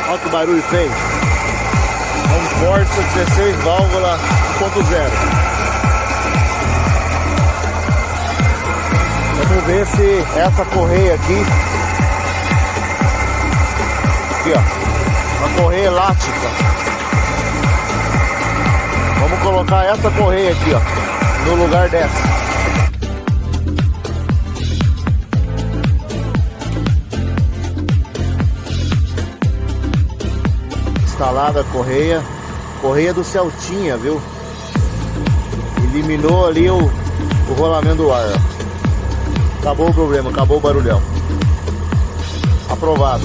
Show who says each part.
Speaker 1: Olha que barulho feio. É um Corsa 16 válvula 1.0. Vamos ver se essa correia aqui, ó, uma correia elástica. Vamos colocar essa correia aqui, ó, no lugar dessa. Instalada a correia do Celtinha, viu? Eliminou ali o rolamento do ar, ó. Acabou o problema, acabou o barulhão. Aprovado.